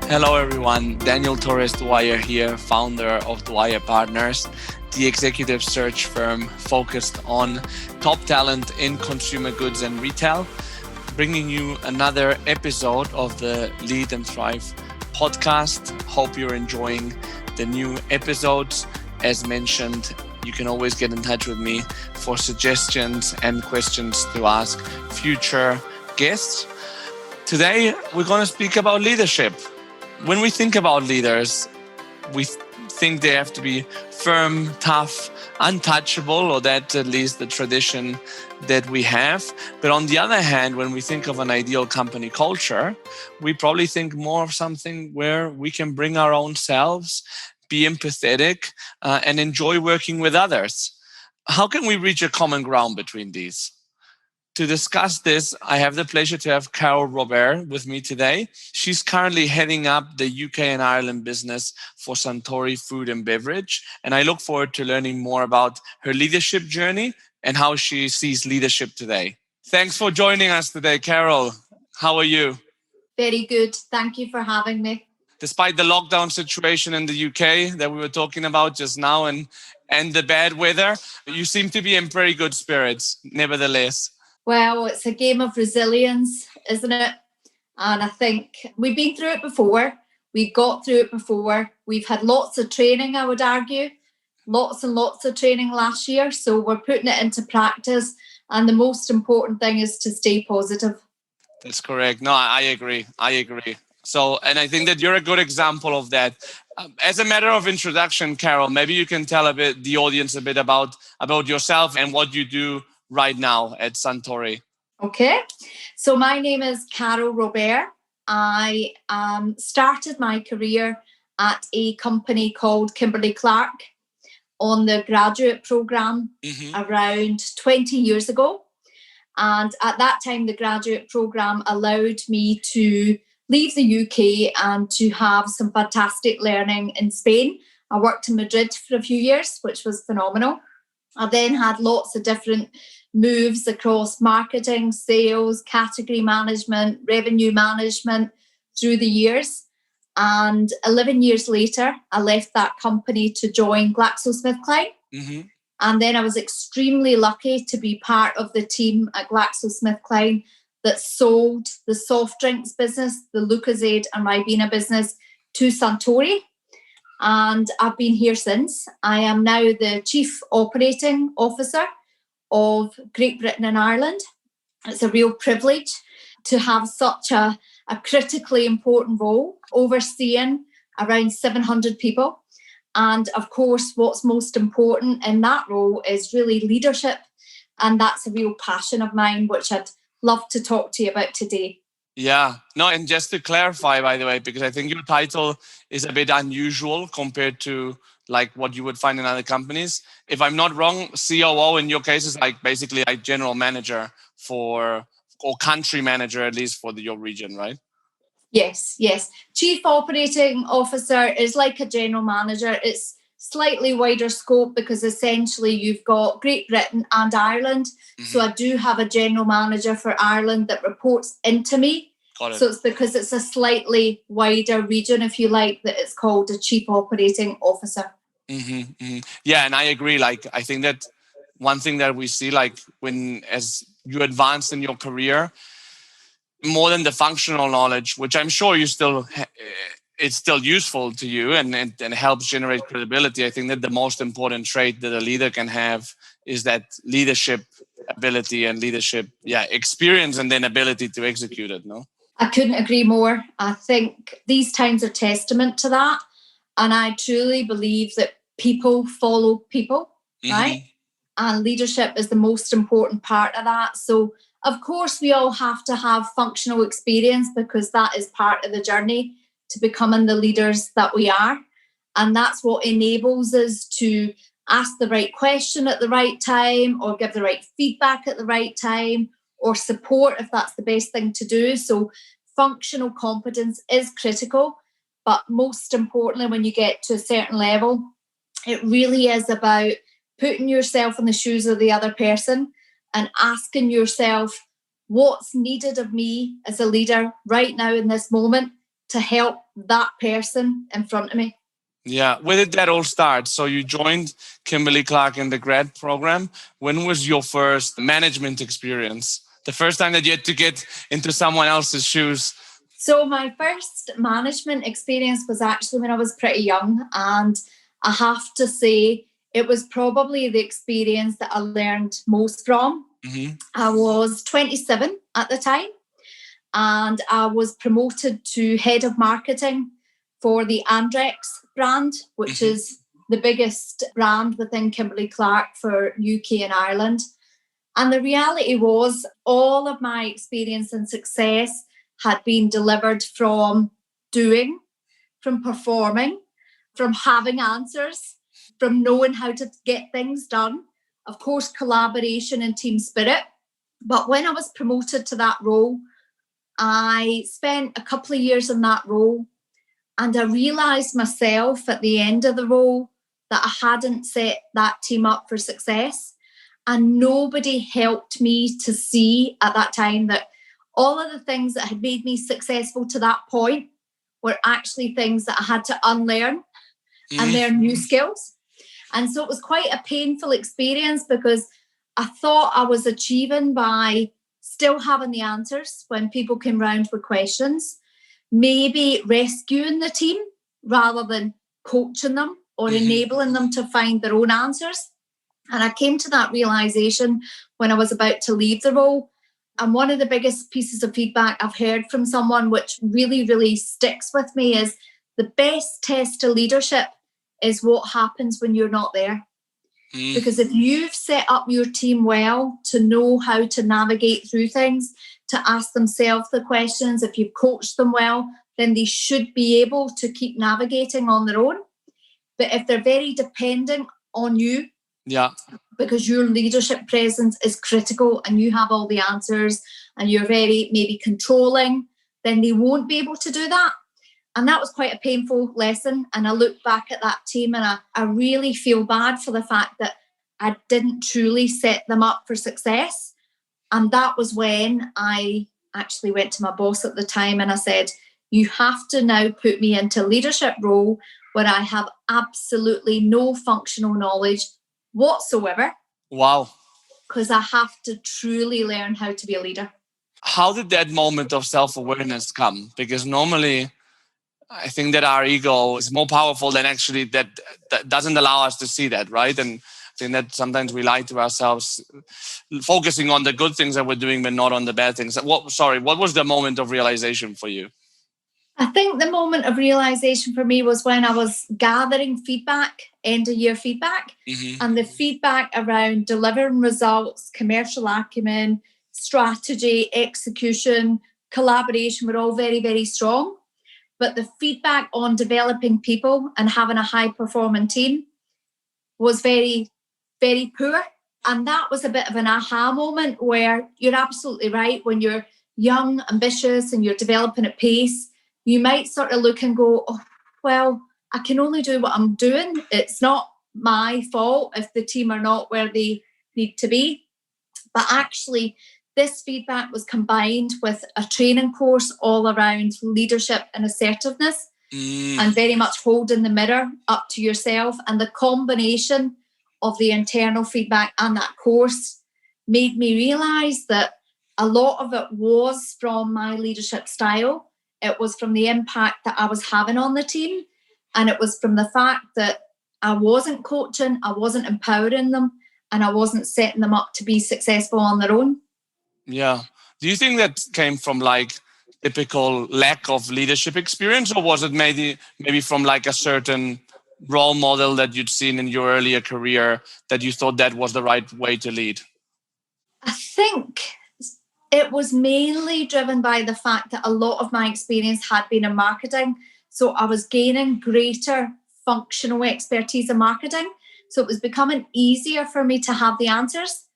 Hello everyone, Daniel Torres Dwyer here, founder of Dwyer Partners, the executive search firm focused on top talent in consumer goods and retail, bringing you another episode of the Lead and Thrive podcast. Hope you're enjoying the new episodes. As mentioned, you can always get in touch with me for suggestions and questions to ask future guests. Today, we're going to speak about leadership. When we think about leaders, we think they have to be firm, tough, untouchable, or that's at least the tradition that we have. But on the other hand, when we think of an ideal company culture, we probably think more of something where we can bring our own selves, be empathetic, and enjoy working with others. How can we reach a common ground between these? To discuss this, I have the pleasure to have Carol Robert with me today. She's currently heading up the UK and Ireland business for Suntory Food and Beverage. And I look forward to learning more about her leadership journey and how she sees leadership today. Thanks for joining us today, Carol. How are you? Very good. Thank you for having me. Despite the lockdown situation in the UK that we were talking about just now and the bad weather, you seem to be in very good spirits, nevertheless. Well, it's a game of resilience, isn't it? And I think we've been through it before. We got through it before. We've had lots of training, I would argue. Lots and lots of training last year. So we're putting it into practice. And the most important thing is to stay positive. That's correct. No, I agree. So, and I think that you're a good example of that. As a matter of introduction, Carol, maybe you can tell the audience a bit about yourself and what you do right now at Suntory. Okay, so my name is Carol Robert. I started my career at a company called Kimberly-Clark on the graduate programme around 20 years ago. And at that time, the graduate programme allowed me to leave the UK and to have some fantastic learning in Spain. I worked in Madrid for a few years, which was phenomenal. I then had lots of different moves across marketing, sales, category management, revenue management through the years. And 11 years later, I left that company to join GlaxoSmithKline. And then I was extremely lucky to be part of the team at GlaxoSmithKline that sold the soft drinks business, the Lucozade and Ribena business to Suntory. And I've been here since. I am now the Chief Operating Officer of Great Britain and Ireland. It's a real privilege to have such a critically important role, overseeing around 700 people. And of course, what's most important in that role is really leadership. And that's a real passion of mine, which I'd love to talk to you about today. Yeah, no, and just to clarify, by the way, because I think your title is a bit unusual compared to like what you would find in other companies. If I'm not wrong, COO in your case is like basically like general manager or country manager, at least for your region, right? Yes. Chief Operating Officer is like a general manager. It's slightly wider scope because essentially you've got Great Britain and Ireland. So I do have a general manager for Ireland that reports into me. So it's because it's a slightly wider region, if you like, that it's called a Chief Operating Officer. Yeah, and I agree. Like, I think that one thing that we see, like as you advance in your career, more than the functional knowledge, which I'm sure it's still useful to you and helps generate credibility. I think that the most important trait that a leader can have is that leadership ability and leadership, experience and then ability to execute it, no? I couldn't agree more. I think these times are testament to that. And I truly believe that people follow people, right? And leadership is the most important part of that. So, of course, we all have to have functional experience because that is part of the journey to becoming the leaders that we are. And that's what enables us to ask the right question at the right time or give the right feedback at the right time or support if that's the best thing to do. So functional competence is critical. But most importantly, when you get to a certain level, it really is about putting yourself in the shoes of the other person and asking yourself what's needed of me as a leader right now in this moment to help that person in front of me. Yeah. Where did that all start? So you joined Kimberly-Clark in the grad program. When was your first management experience? The first time that you had to get into someone else's shoes? So my first management experience was actually when I was pretty young. And I have to say, it was probably the experience that I learned most from. Mm-hmm. I was 27 at the time, and I was promoted to head of marketing for the Andrex brand, which is the biggest brand within Kimberly-Clark for UK and Ireland. And the reality was all of my experience and success had been delivered from doing, from performing, from having answers, from knowing how to get things done. Of course, collaboration and team spirit. But when I was promoted to that role, I spent a couple of years in that role, and I realised myself at the end of the role that I hadn't set that team up for success. And nobody helped me to see at that time that all of the things that had made me successful to that point were actually things that I had to unlearn and learn new skills. And so it was quite a painful experience, because I thought I was achieving by still having the answers when people came round with questions, maybe rescuing the team rather than coaching them or enabling them to find their own answers. And I came to that realisation when I was about to leave the role. And one of the biggest pieces of feedback I've heard from someone, which really, really sticks with me, is the best test of leadership is what happens when you're not there. Because if you've set up your team well to know how to navigate through things, to ask themselves the questions, if you've coached them well, then they should be able to keep navigating on their own. But if they're very dependent on you, because your leadership presence is critical and you have all the answers and you're very maybe controlling, then they won't be able to do that. And that was quite a painful lesson. And I look back at that team and I really feel bad for the fact that I didn't truly set them up for success. And that was when I actually went to my boss at the time and I said, you have to now put me into a leadership role where I have absolutely no functional knowledge whatsoever. Wow. Because I have to truly learn how to be a leader. How did that moment of self-awareness come? Because normally I think that our ego is more powerful than actually that doesn't allow us to see that, right? And I think that sometimes we lie to ourselves, focusing on the good things that we're doing, but not on the bad things. What was the moment of realization for you? I think the moment of realization for me was when I was gathering feedback, end of year feedback, and the feedback around delivering results, commercial acumen, strategy, execution, collaboration were all very, very strong. But the feedback on developing people and having a high-performing team was very, very poor. And that was a bit of an aha moment where you're absolutely right. When you're young, ambitious, and you're developing at pace, you might sort of look and go, oh, well, I can only do what I'm doing. It's not my fault if the team are not where they need to be. But actually, this feedback was combined with a training course all around leadership and assertiveness and very much holding the mirror up to yourself. And the combination of the internal feedback and that course made me realise that a lot of it was from my leadership style. It was from the impact that I was having on the team. And it was from the fact that I wasn't coaching, I wasn't empowering them, and I wasn't setting them up to be successful on their own. Yeah. Do you think that came from like typical lack of leadership experience, or was it maybe from like a certain role model that you'd seen in your earlier career that you thought that was the right way to lead? I think it was mainly driven by the fact that a lot of my experience had been in marketing. So I was gaining greater functional expertise in marketing. So it was becoming easier for me to have the answers.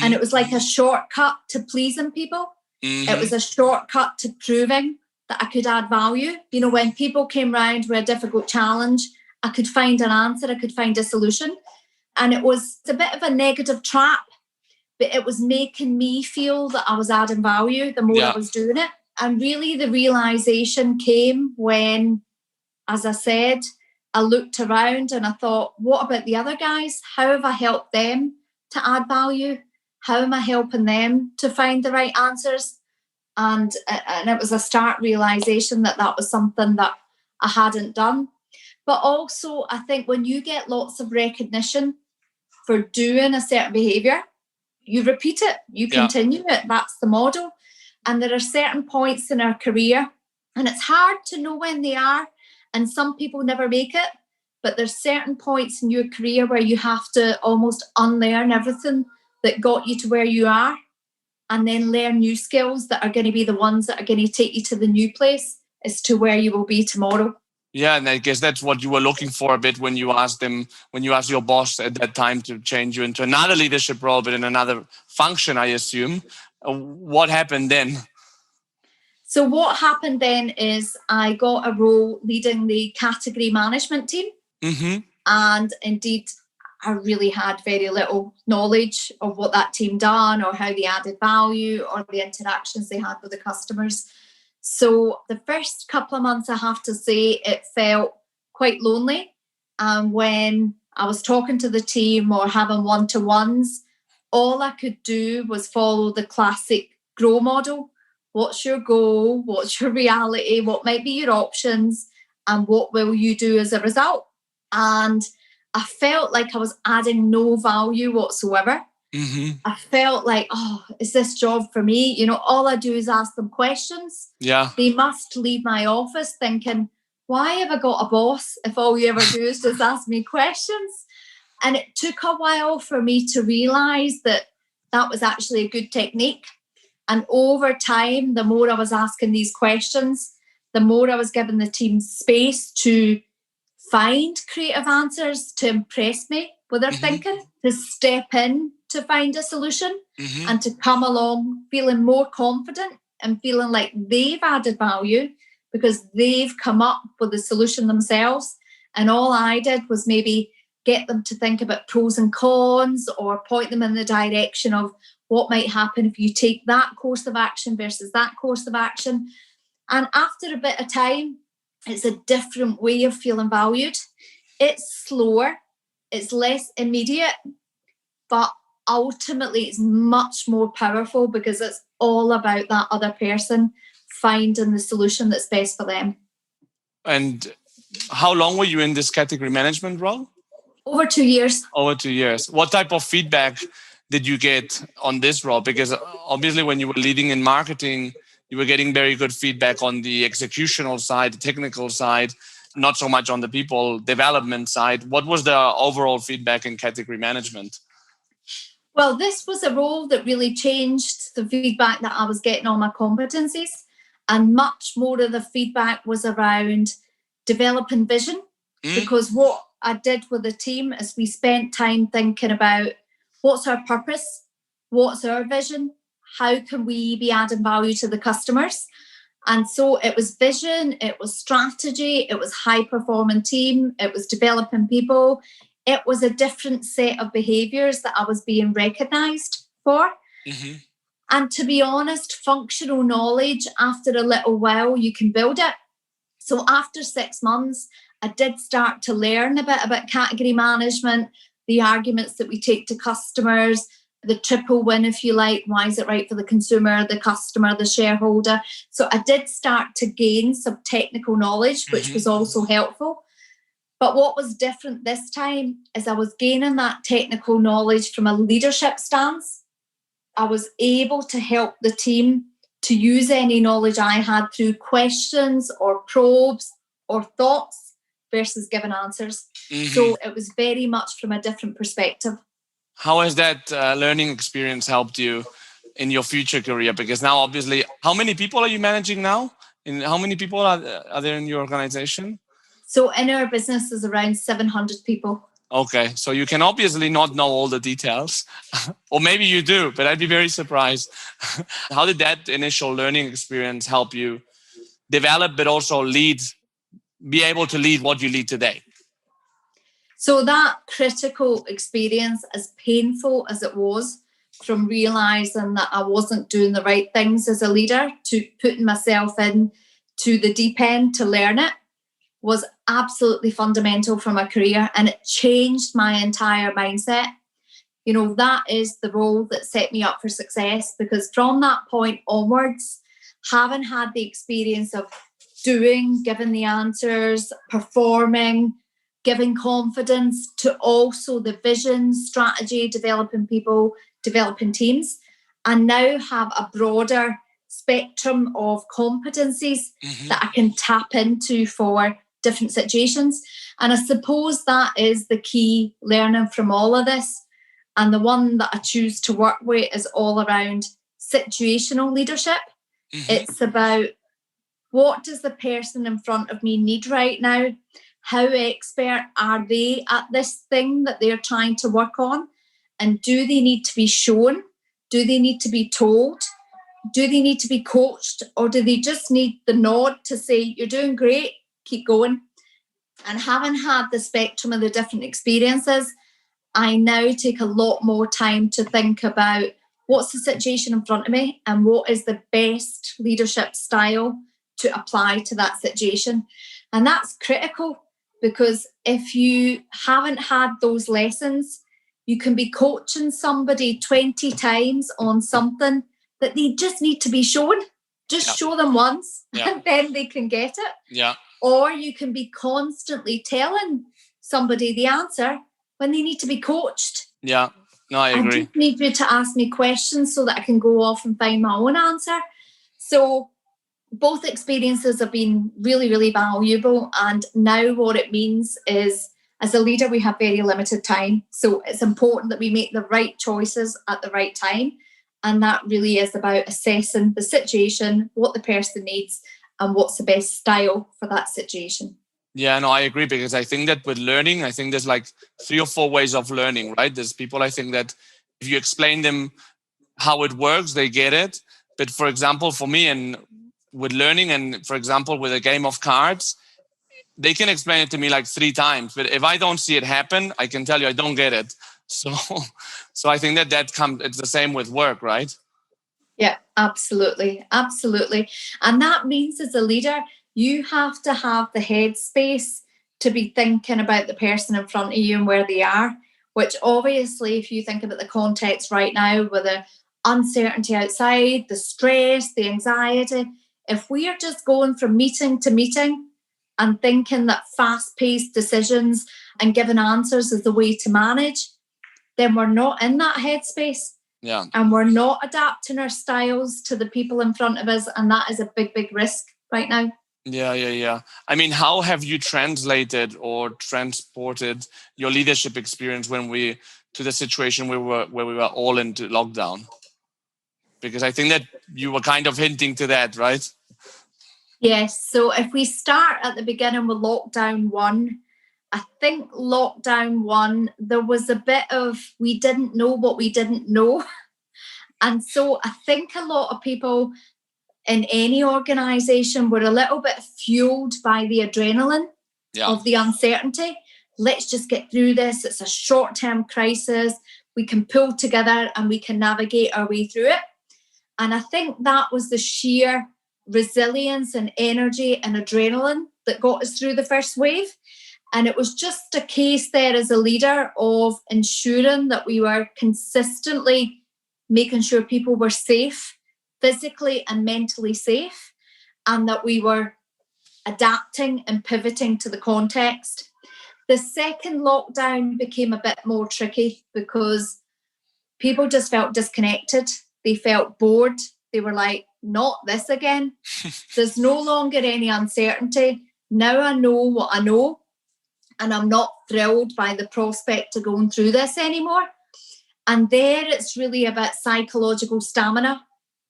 And it was like a shortcut to pleasing people. It was a shortcut to proving that I could add value. You know, when people came round with a difficult challenge, I could find an answer, I could find a solution. And it was a bit of a negative trap, but it was making me feel that I was adding value the more I was doing it. And really the realization came when, as I said, I looked around and I thought, what about the other guys? How have I helped them to add value? How am I helping them to find the right answers? And it was a stark realization that was something that I hadn't done. But also, I think when you get lots of recognition for doing a certain behavior, you repeat it, you continue it. That's the model. And there are certain points in our career, and it's hard to know when they are, and some people never make it, but there's certain points in your career where you have to almost unlearn everything that got you to where you are, and then learn new skills that are going to be the ones that are going to take you to the new place as to where you will be tomorrow. Yeah, and I guess that's what you were looking for a bit when you asked your boss at that time to change you into another leadership role, but in another function, I assume. What happened then? So what happened then is I got a role leading the category management team. Mm-hmm. And indeed, I really had very little knowledge of what that team done or how they added value or the interactions they had with the customers. So the first couple of months, I have to say, it felt quite lonely. And when I was talking to the team or having one-to-ones, all I could do was follow the classic GROW model. What's your goal? What's your reality? What might be your options? And what will you do as a result? And I felt like I was adding no value whatsoever. Mm-hmm. I felt like, is this job for me? You know, all I do is ask them questions. Yeah. They must leave my office thinking, why have I got a boss if all you ever do is just ask me questions? And it took a while for me to realise that was actually a good technique. And over time, the more I was asking these questions, the more I was giving the team space to find creative answers to impress me with their thinking, to step in to find a solution, and to come along feeling more confident and feeling like they've added value because they've come up with the solution themselves. And all I did was maybe get them to think about pros and cons or point them in the direction of what might happen if you take that course of action versus that course of action. And after a bit of time, it's a different way of feeling valued. It's slower, it's less immediate, but ultimately it's much more powerful because it's all about that other person finding the solution that's best for them. And how long were you in this category management role? Over 2 years. Over 2 years. What type of feedback did you get on this role? Because obviously when you were leading in marketing, you were getting very good feedback on the executional side, the technical side, not so much on the people development side. What was the overall feedback in category management? Well, this was a role that really changed the feedback that I was getting on my competencies. And much more of the feedback was around developing vision. Because what I did with the team is we spent time thinking about what's our purpose, what's our vision, how can we be adding value to the customers? And so it was vision, it was strategy, it was high-performing team, it was developing people. It was a different set of behaviours that I was being recognised for. Mm-hmm. And to be honest, functional knowledge, after a little while, you can build it. So after 6 months, I did start to learn a bit about category management, the arguments that we take to customers, the triple win, if you like. Why is it right for the consumer, the customer, the shareholder? So I did start to gain some technical knowledge, which was also helpful. But what was different this time is I was gaining that technical knowledge from a leadership stance. I was able to help the team to use any knowledge I had through questions or probes or thoughts versus giving answers. So it was very much from a different perspective. How has that learning experience helped you in your future career? Because now, obviously, how many people are you managing now? And how many people are there in your organization? So in our business is around 700 people. Okay, so you can obviously not know all the details, or maybe you do, but I'd be very surprised. How did that initial learning experience help you develop, but also be able to lead what you lead today? So that critical experience, as painful as it was, from realizing that I wasn't doing the right things as a leader to putting myself in to the deep end to learn it was absolutely fundamental for my career, and it changed my entire mindset. You know, that is the role that set me up for success, because from that point onwards, having had the experience of doing, giving the answers, performing, giving confidence, to also the vision, strategy, developing people, developing teams, and now have a broader spectrum of competencies that I can tap into for different situations. And I suppose that is the key learning from all of this. And the one that I choose to work with is all around situational leadership. It's about, what does the person in front of me need right now? How expert are they at this thing that they're trying to work on? And do they need to be shown? Do they need to be told? Do they need to be coached? Or do they just need the nod to say, you're doing great, keep going? And having had the spectrum of the different experiences, I now take a lot more time to think about what's the situation in front of me and what is the best leadership style to apply to that situation. And that's critical, because if you haven't had those lessons, you can be coaching somebody 20 times on something that they just need to be shown. Just show them once and then they can get it. Yeah. Or you can be constantly telling somebody the answer when they need to be coached. Yeah, no, I agree. I just need you to ask me questions so that I can go off and find my own answer. So both experiences have been really, really valuable. And now what it means is, as a leader, we have very limited time. So it's important that we make the right choices at the right time. And that really is about assessing the situation, what the person needs, and what's the best style for that situation. Yeah, no, I agree, because I think that with learning, I think there's like 3 or 4 ways of learning, right? There's people, I think, that if you explain them how it works, they get it. But for example, for me, and with learning, and for example, with a game of cards, they can explain it to me like 3 times. But if I don't see it happen, I can tell you I don't get it. So I think that comes, it's the same with work, right? Yeah, absolutely. Absolutely. And that means as a leader, you have to have the headspace to be thinking about the person in front of you and where they are, which obviously, if you think about the context right now with the uncertainty outside, the stress, the anxiety, if we are just going from meeting to meeting and thinking that fast-paced decisions and giving answers is the way to manage, then we're not in that headspace. Yeah. And we're not adapting our styles to the people in front of us. And that is a big, big risk right now. Yeah. I mean, how have you translated or transported your leadership experience to the situation where we were all into lockdown? Because I think that you were kind of hinting to that, right? Yes. So if we start at the beginning with lockdown 1, I think lockdown 1, there was a bit of, we didn't know what we didn't know. And so I think a lot of people in any organisation were a little bit fueled by the adrenaline of the uncertainty. Let's just get through this. It's a short-term crisis. We can pull together and we can navigate our way through it. And I think that was the sheer resilience and energy and adrenaline that got us through the first wave. And it was just a case there as a leader of ensuring that we were consistently making sure people were safe, physically and mentally safe, and that we were adapting and pivoting to the context. The second lockdown became a bit more tricky because people just felt disconnected. They felt bored. They were like, not this again. There's no longer any uncertainty. Now I know what I know, and I'm not thrilled by the prospect of going through this anymore. And there it's really about psychological stamina.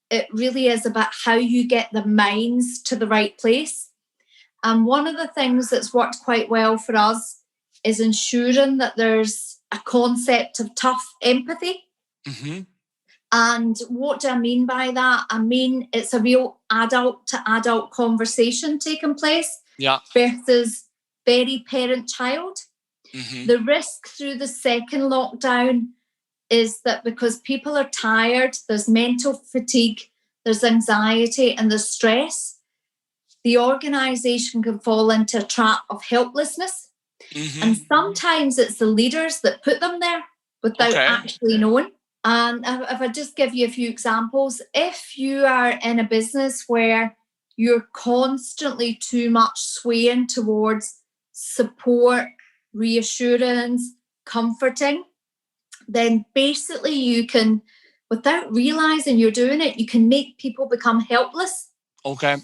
It really is about how you get the minds to the right place. And one of the things that's worked quite well for us is ensuring that there's a concept of tough empathy. Mm-hmm. And what do I mean by that? I mean, it's a real adult to adult conversation taking place versus very parent-child. Mm-hmm. The risk through the second lockdown is that because people are tired, there's mental fatigue, there's anxiety, and there's stress, the organisation can fall into a trap of helplessness. And sometimes it's the leaders that put them there without actually knowing. And if I just give you a few examples, if you are in a business where you're constantly too much swaying towards support, reassurance, comforting, then basically you can, without realising you're doing it, you can make people become helpless. Okay.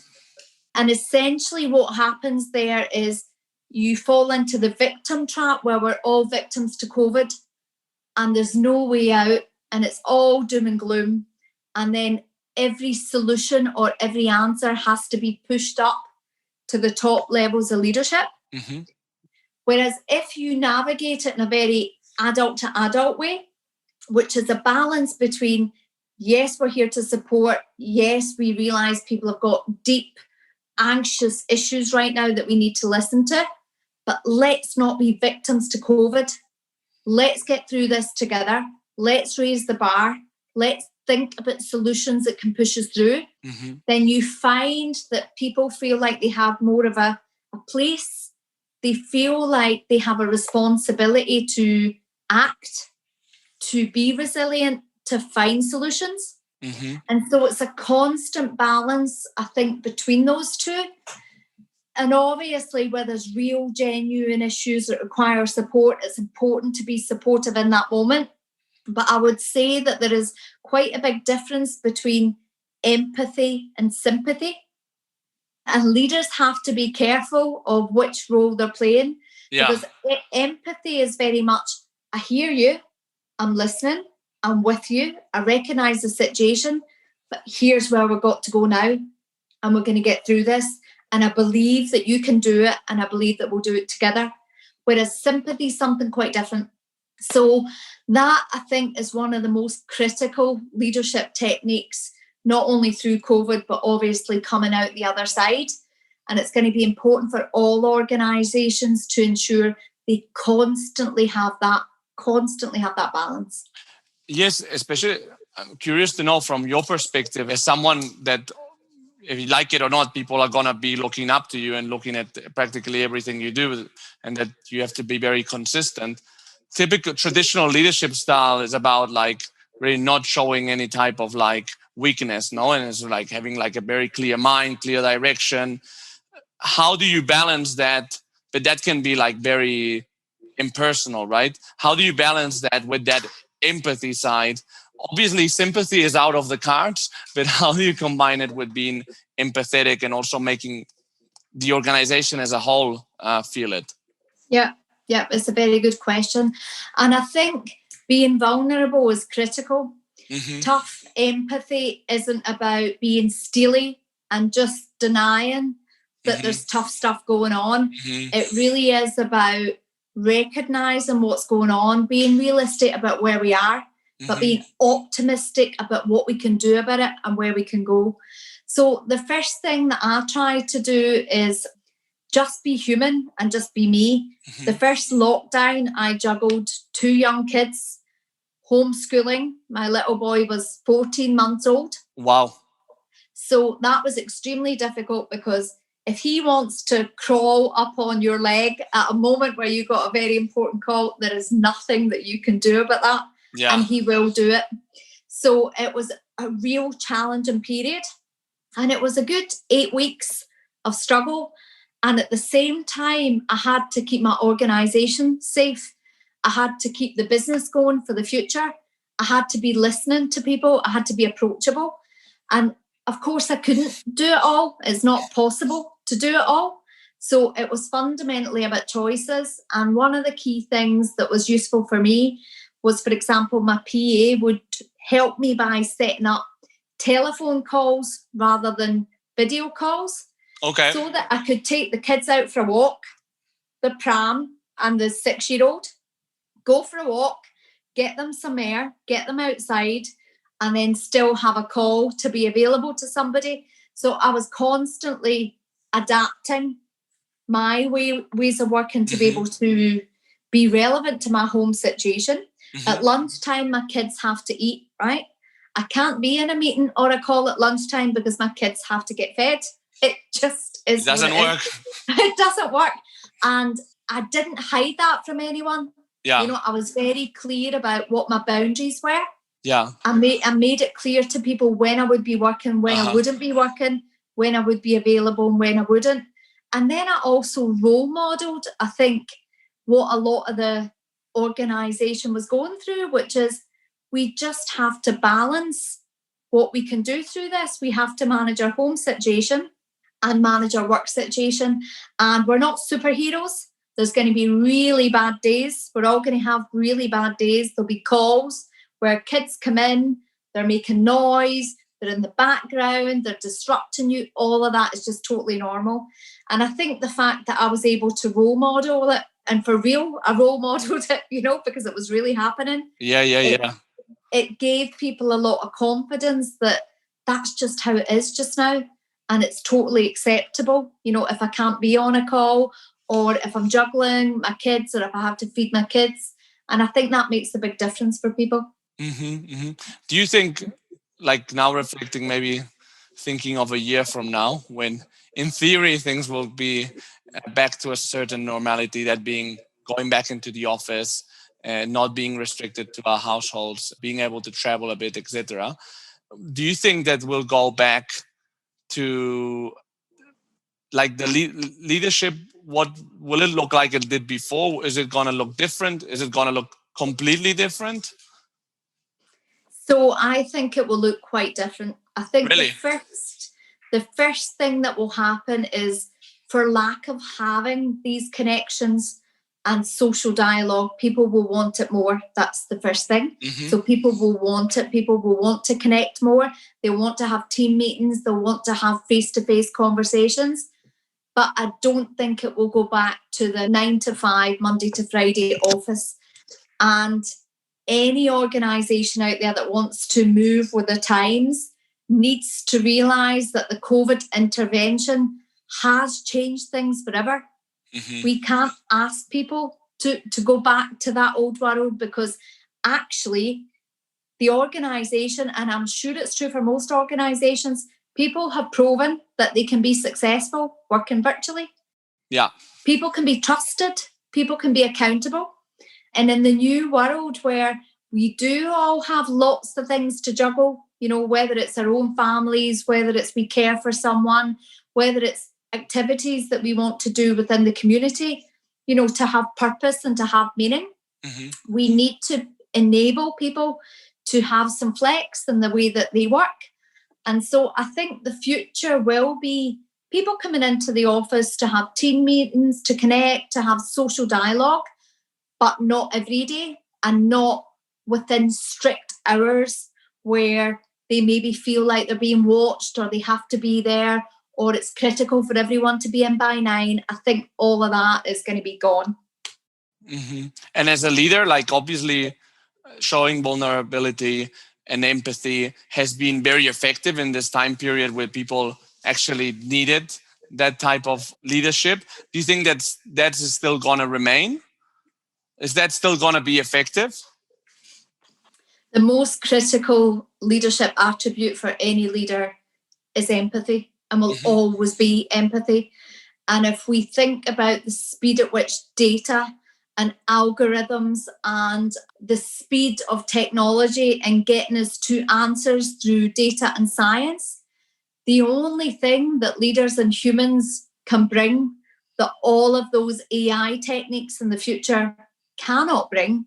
And essentially what happens there is you fall into the victim trap where we're all victims to COVID and there's no way out and it's all doom and gloom. And then every solution or every answer has to be pushed up to the top levels of leadership. Whereas if you navigate it in a very adult to adult way, which is a balance between, yes, we're here to support. Yes, we realise people have got deep, anxious issues right now that we need to listen to. But let's not be victims to COVID. Let's get through this together. Let's raise the bar. Let's think about solutions that can push us through. Then you find that people feel like they have more of a place. They feel like they have a responsibility to act, to be resilient, to find solutions. And so it's a constant balance, I think, between those two. And obviously, where there's real, genuine issues that require support, it's important to be supportive in that moment. But I would say that there is quite a big difference between empathy and sympathy. And leaders have to be careful of which role they're playing. Because empathy is very much, I hear you, I'm listening, I'm with you, I recognise the situation, but here's where we've got to go now, and we're going to get through this. And I believe that you can do it, and I believe that we'll do it together. Whereas sympathy is something quite different. So that, I think, is one of the most critical leadership techniques, not only through COVID, but obviously coming out the other side. And it's going to be important for all organisations to ensure they constantly have that balance. Yes, especially I'm curious to know from your perspective as someone that, if you like it or not, people are going to be looking up to you and looking at practically everything you do, and that you have to be very consistent. Typical traditional leadership style is about like really not showing any type of like weakness, no? And it's like having like a very clear mind, clear direction. How do you balance that? But that can be like very impersonal, right? How do you balance that with that empathy side? Obviously, sympathy is out of the cards, but how do you combine it with being empathetic and also making the organization as a whole feel it? Yeah, it's a very good question. And I think being vulnerable is critical. Tough empathy isn't about being steely and just denying that there's tough stuff going on. It really is about recognising what's going on, being realistic about where we are, but being optimistic about what we can do about it and where we can go. So the first thing that I try to do is just be human and just be me. The first lockdown, I juggled 2 young kids, homeschooling. My little boy was 14 months old. Wow. So that was extremely difficult because if he wants to crawl up on your leg at a moment where you got a very important call, there is nothing that you can do about that. And he will do it. So it was a real challenging period. And it was a good 8 weeks of struggle. And at the same time, I had to keep my organisation safe. I had to keep the business going for the future. I had to be listening to people. I had to be approachable. And of course, I couldn't do it all. It's not possible to do it all. So it was fundamentally about choices. And one of the key things that was useful for me was, for example, my PA would help me by setting up telephone calls rather than video calls. Okay. So that I could take the kids out for a walk, the pram and the 6-year-old, go for a walk, get them some air, get them outside, and then still have a call to be available to somebody. So I was constantly adapting my ways of working to be able to be relevant to my home situation. At lunchtime, my kids have to eat, right? I can't be in a meeting or a call at lunchtime because my kids have to get fed. It just is. It doesn't work. It doesn't work. And I didn't hide that from anyone. Yeah. You know, I was very clear about what my boundaries were. Yeah. I made it clear to people when I would be working, when I wouldn't be working, when I would be available and when I wouldn't. And then I also role modelled, I think, what a lot of the organisation was going through, which is we just have to balance what we can do through this. We have to manage our home situation and manage our work situation. And we're not superheroes. There's going to be really bad days. We're all going to have really bad days. There'll be calls where kids come in, they're making noise, they're in the background, they're disrupting you. All of that is just totally normal. And I think the fact that I was able to role model it, and for real, I role modeled it, you know, because it was really happening. Yeah. It gave people a lot of confidence that that's just how it is just now. And it's totally acceptable. You know, if I can't be on a call or if I'm juggling my kids or if I have to feed my kids. And I think that makes a big difference for people. Do you think, like now reflecting, maybe thinking of a year from now, when in theory things will be back to a certain normality, that being going back into the office and not being restricted to our households, being able to travel a bit, etc. Do you think that we'll go back to like the leadership? What will it look like it did before? Is it going to look different? Is it going to look completely different? So I think it will look quite different. I think really? the first thing that will happen is, for lack of having these connections and social dialogue, people will want it more. That's the first thing. So people will want it. People will want to connect more. They want to have team meetings. They'll want to have face-to-face conversations. But I don't think it will go back to the 9 to 5, Monday to Friday office. And any organisation out there that wants to move with the times needs to realise that the COVID intervention has changed things forever. We can't ask people to go back to that old world, because actually the organisation, and I'm sure it's true for most organisations, people have proven that they can be successful working virtually. Yeah. People can be trusted. People can be accountable. And in the new world where we do all have lots of things to juggle, you know, whether it's our own families, whether it's we care for someone, whether it's activities that we want to do within the community, you know, to have purpose and to have meaning, we need to enable people to have some flex in the way that they work. And so I think the future will be people coming into the office to have team meetings, to connect, to have social dialogue, but not every day and not within strict hours where they maybe feel like they're being watched or they have to be there or it's critical for everyone to be in by 9. I think all of that is going to be gone. And as a leader, like obviously showing vulnerability and empathy has been very effective in this time period where people actually needed that type of leadership. Do you think that is still going to remain? Is that still going to be effective? The most critical leadership attribute for any leader is empathy, and will always be empathy. And if we think about the speed at which data and algorithms and the speed of technology and getting us to answers through data and science, the only thing that leaders and humans can bring that all of those AI techniques in the future cannot bring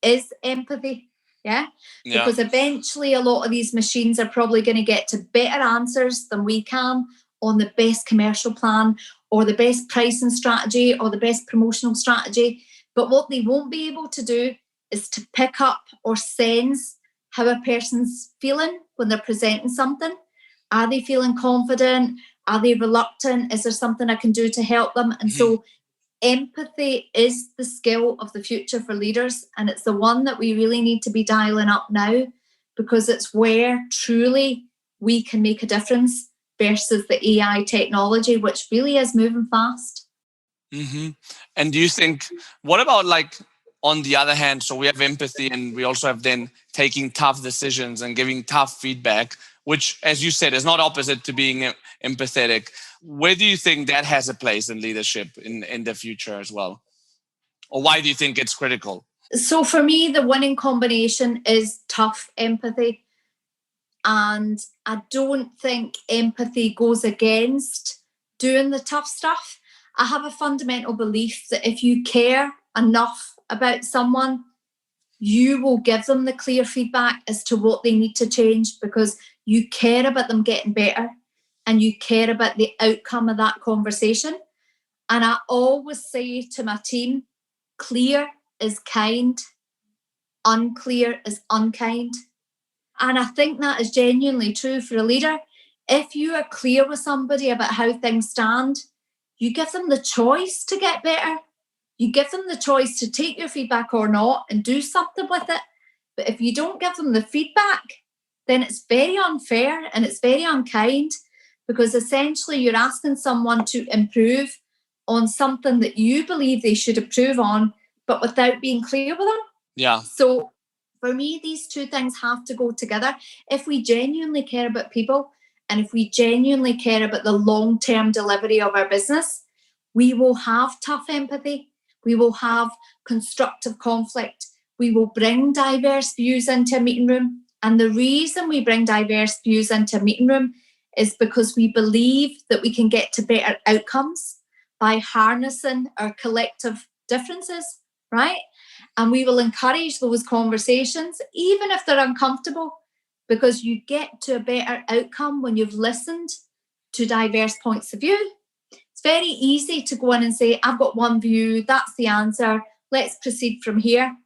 is empathy. Yeah. Because eventually a lot of these machines are probably going to get to better answers than we can on the best commercial plan or the best pricing strategy or the best promotional strategy. But what they won't be able to do is to pick up or sense how a person's feeling when they're presenting something. Are they feeling confident? Are they reluctant? Is there something I can do to help them? And so empathy is the skill of the future for leaders. And it's the one that we really need to be dialing up now, because it's where truly we can make a difference versus the AI technology, which really is moving fast. And do you think, what about like on the other hand, so we have empathy and we also have then taking tough decisions and giving tough feedback, which, as you said, is not opposite to being empathetic. Where do you think that has a place in leadership in the future as well? Or why do you think it's critical? So for me, the winning combination is tough empathy. And I don't think empathy goes against doing the tough stuff. I have a fundamental belief that if you care enough about someone, you will give them the clear feedback as to what they need to change, because you care about them getting better and you care about the outcome of that conversation. And I always say to my team, clear is kind, unclear is unkind. And I think that is genuinely true for a leader. If you are clear with somebody about how things stand, you give them the choice to get better. You give them the choice to take your feedback or not and do something with it. But if you don't give them the feedback, then it's very unfair and it's very unkind, because essentially you're asking someone to improve on something that you believe they should improve on, but without being clear with them. Yeah. So for me, these two things have to go together. If we genuinely care about people and if we genuinely care about the long-term delivery of our business, we will have tough empathy. We will have constructive conflict. We will bring diverse views into a meeting room. And the reason we bring diverse views into a meeting room is because we believe that we can get to better outcomes by harnessing our collective differences, right? And we will encourage those conversations, even if they're uncomfortable, because you get to a better outcome when you've listened to diverse points of view. It's very easy to go in and say, I've got one view, that's the answer, let's proceed from here.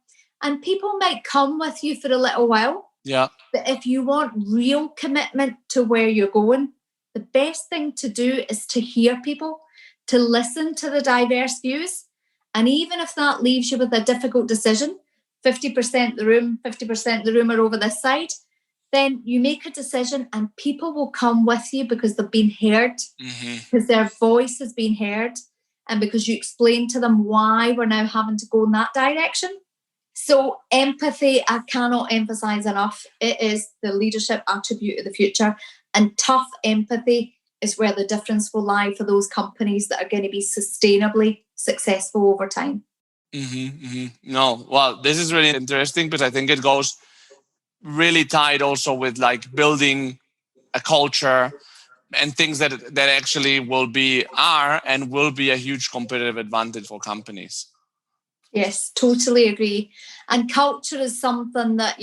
And people might come with you for a little while. Yeah. But if you want real commitment to where you're going, the best thing to do is to hear people, to listen to the diverse views. And even if that leaves you with a difficult decision, 50% of the room, 50% of the room are over this side, then you make a decision and people will come with you because they've been heard, because their voice has been heard, and because you explain to them why we're now having to go in that direction. So empathy, I cannot emphasize enough. It is the leadership attribute of the future. And tough empathy is where the difference will lie for those companies that are going to be sustainably successful over time. No, well, this is really interesting, because I think it goes really tied also with like building a culture and things that actually will be a huge competitive advantage for companies. Yes, totally agree. And culture is something that,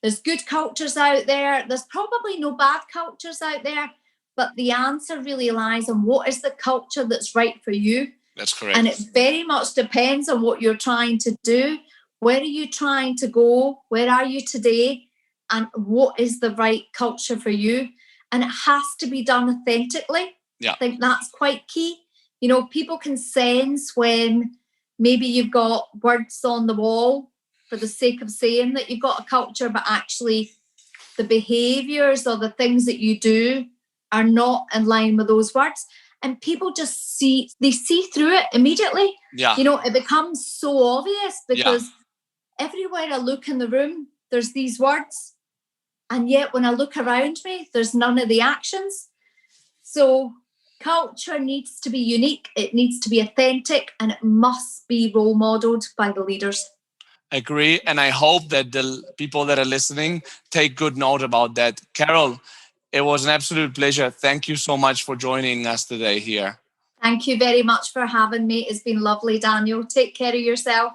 there's good cultures out there. There's probably no bad cultures out there, but the answer really lies on what is the culture that's right for you. That's correct. And it very much depends on what you're trying to do. Where are you trying to go? Where are you today? And what is the right culture for you? And it has to be done authentically. Yeah. I think that's quite key. People can sense when maybe you've got words on the wall for the sake of saying that you've got a culture, but actually the behaviours or the things that you do are not in line with those words. And people just see through it immediately. Yeah. It becomes so obvious because everywhere I look in the room, there's these words. And yet when I look around me, there's none of the actions. So culture needs to be unique, it needs to be authentic, and it must be role modeled by the leaders. Agree. And I hope that the people that are listening take good note about that. Carol, it was an absolute pleasure. Thank you so much for joining us today here. Thank you very much for having me. It's been lovely, Daniel. Take care of yourself.